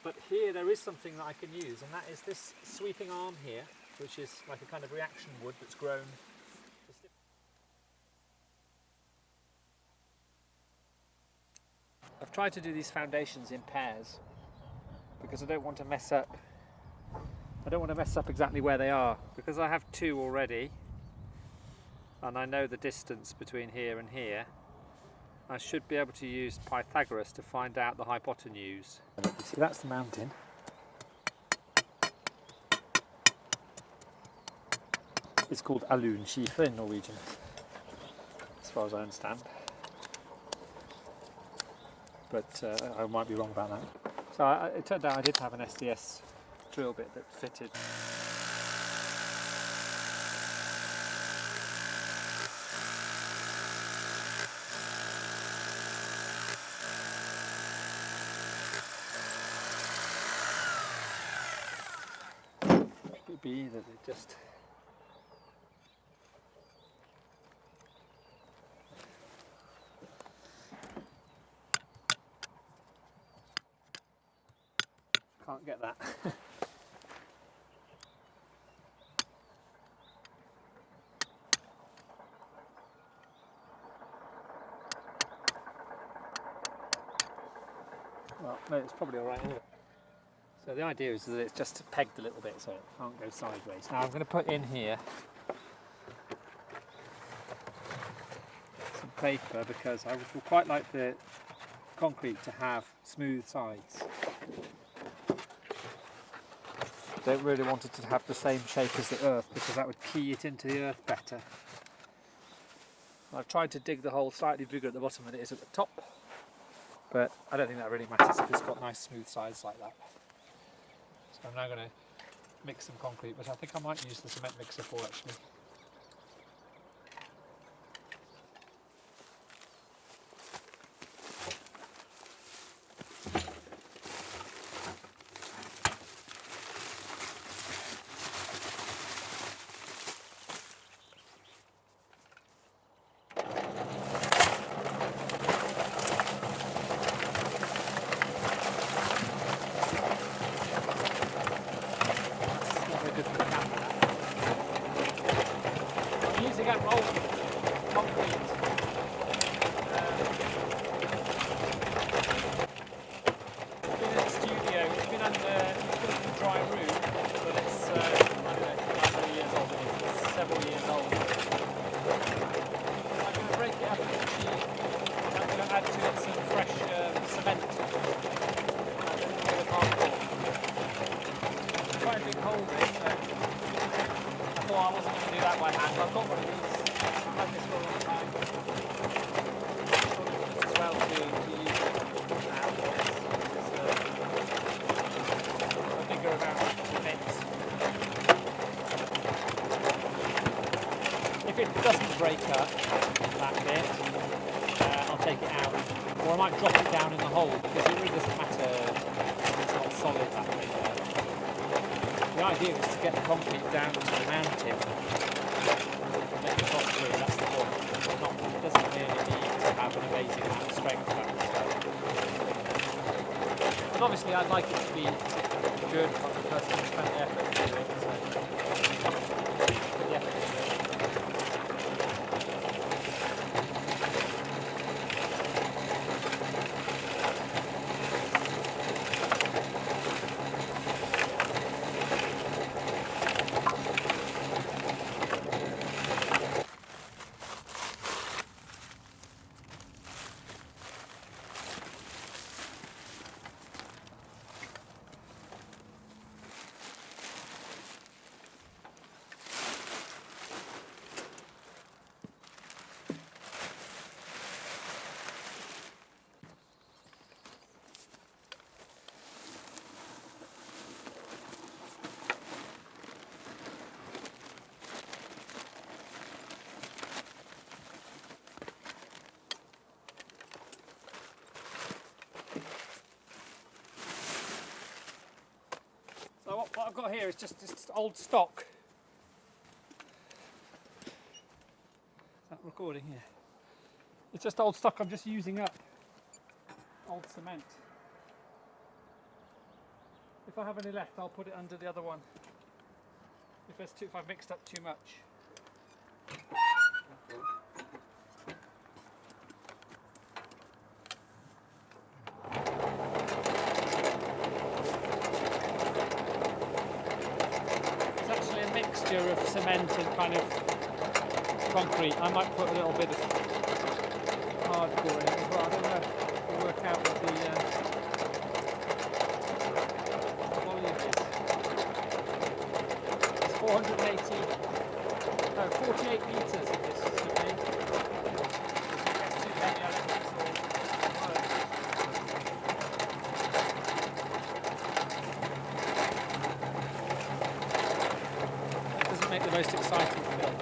But here there is something that I can use, and that is this sweeping arm here, which is like a kind of reaction wood that's grown. I've tried to do these foundations in pairs because I don't want to mess up. I don't want to mess up exactly where they are, because I have two already and I know the distance between here and here. I should be able to use Pythagoras to find out the hypotenuse. You see, that's the mountain. It's called Alunskife in Norwegian, as far as I understand. But I might be wrong about that. So it turned out I did have an SDS drill bit that fitted. It could be that it just... Can't get that. Well, no, it's probably all right anyway. So the idea is that it's just pegged a little bit so it can't go sideways. Now I'm going to put in here some paper because I would quite like the concrete to have smooth sides. I don't really want it to have the same shape as the earth because that would key it into the earth better. I've tried to dig the hole slightly bigger at the bottom than it is at the top, but I don't think that really matters if it's got nice smooth sides like that. So I'm now going to mix some concrete, which I think I might use the cement mixer for actually. If it doesn't break up that bit, I'll take it out, or I might drop it down in the hole because it really doesn't matter if it's not solid that bit. The idea is to get the concrete down to the mountain and make it drop through. That's the point. It doesn't really need to have an amazing amount of strength. But obviously, I'd like it to be good for the person who spent the effort to do it. So put the effort into it. So what I've got here is just old stock. Is that recording here? It's just old stock I'm just using up. Old cement. If I have any left, I'll put it under the other one. If I've mixed up too much. It's actually a mixture of cement and kind of concrete. I might put a little bit of hardcore in it as well. I don't know. We'll work out what the volume is. It's 48 litres of this should be. If it gets too heavy, I don't think it's all work. That doesn't make the most exciting film.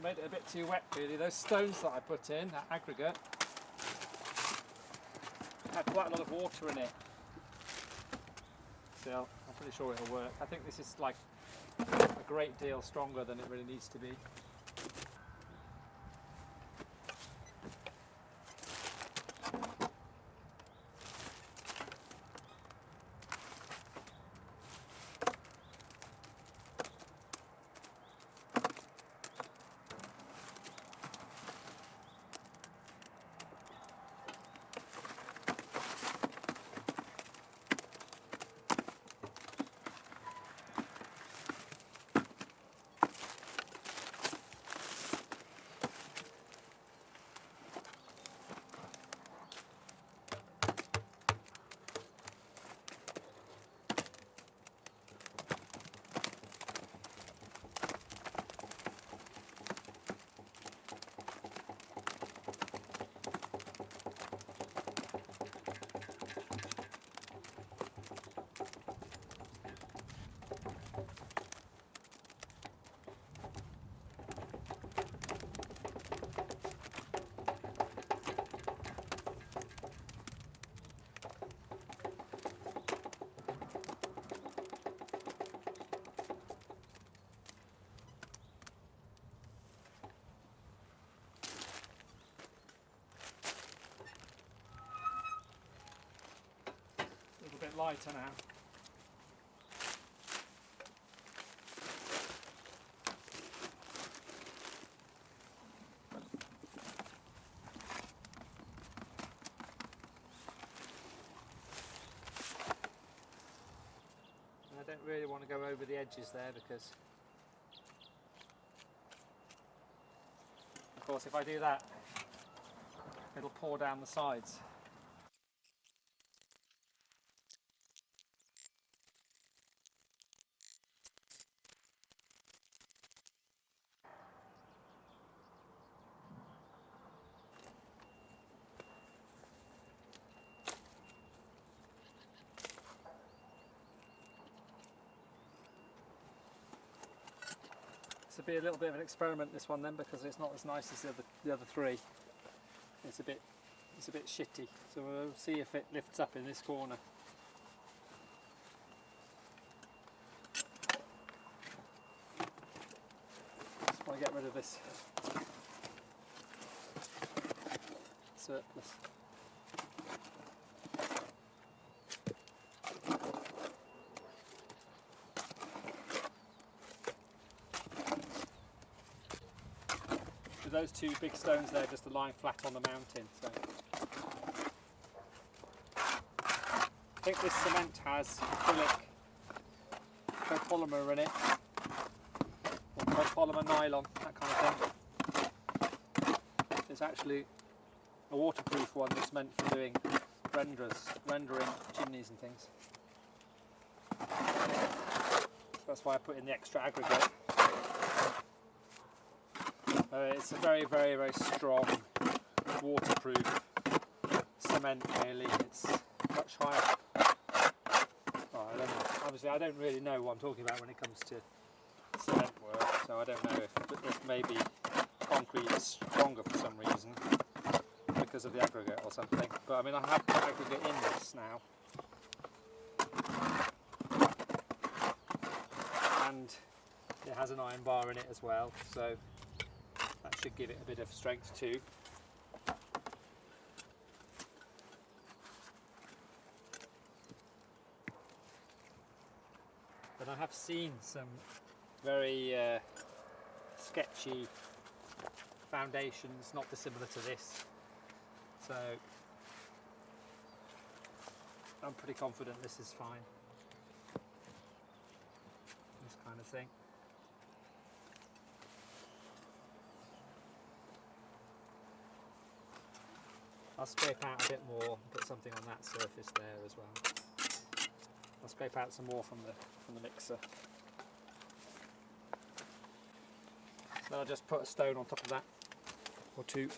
Made it a bit too wet really. Those stones that I put in, that aggregate, had quite a lot of water in it. Still, I'm pretty sure it'll work. I think this is like a great deal stronger than it really needs to be. A bit lighter now. And I don't really want to go over the edges there because, of course, if I do that, it'll pour down the sides. This will be a little bit of an experiment, this one then, because it's not as nice as the other three. It's a bit shitty. So we'll see if it lifts up in this corner. Just want to get rid of this surplus. Those two big stones there just are lying flat on the mountain. So I think this cement has acrylic copolymer in it, or copolymer nylon, that kind of thing. It's actually a waterproof one that's meant for doing rendering chimneys and things. That's why I put in the extra aggregate. It's a very, very, very strong waterproof cement really. It's much higher. Oh, I don't know. Obviously I don't really know what I'm talking about when it comes to cement work, so I don't know if maybe concrete is stronger for some reason because of the aggregate or something. But I mean, I have put aggregate in this now. And it has an iron bar in it as well, so that should give it a bit of strength too. But I have seen some very sketchy foundations, not dissimilar to this, so I'm pretty confident this is fine. This kind of thing. I'll scrape out a bit more, put something on that surface there as well. I'll scrape out some more from the mixer. Then I'll just put a stone on top of that, or two.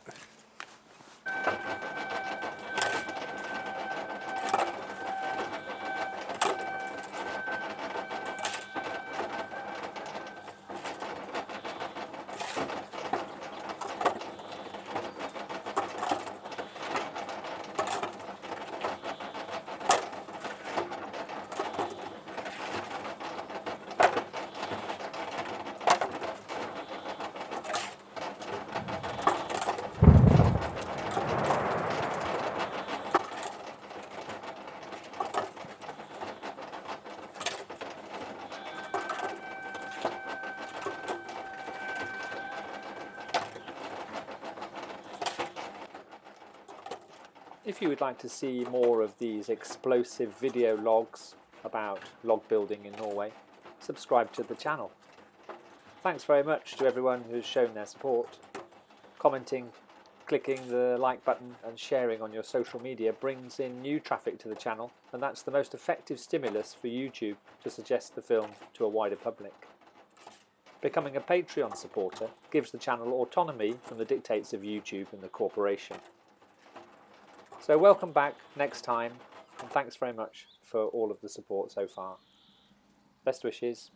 If you would like to see more of these explosive video logs about log building in Norway, subscribe to the channel. Thanks very much to everyone who's shown their support. Commenting, clicking the like button and sharing on your social media brings in new traffic to the channel, and that's the most effective stimulus for YouTube to suggest the film to a wider public. Becoming a Patreon supporter gives the channel autonomy from the dictates of YouTube and the corporation. So welcome back next time, and thanks very much for all of the support so far. Best wishes.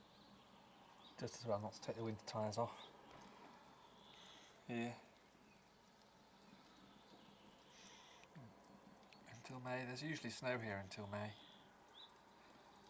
Just as well not to take the winter tyres off. Yeah. Until May. There's usually snow here until May.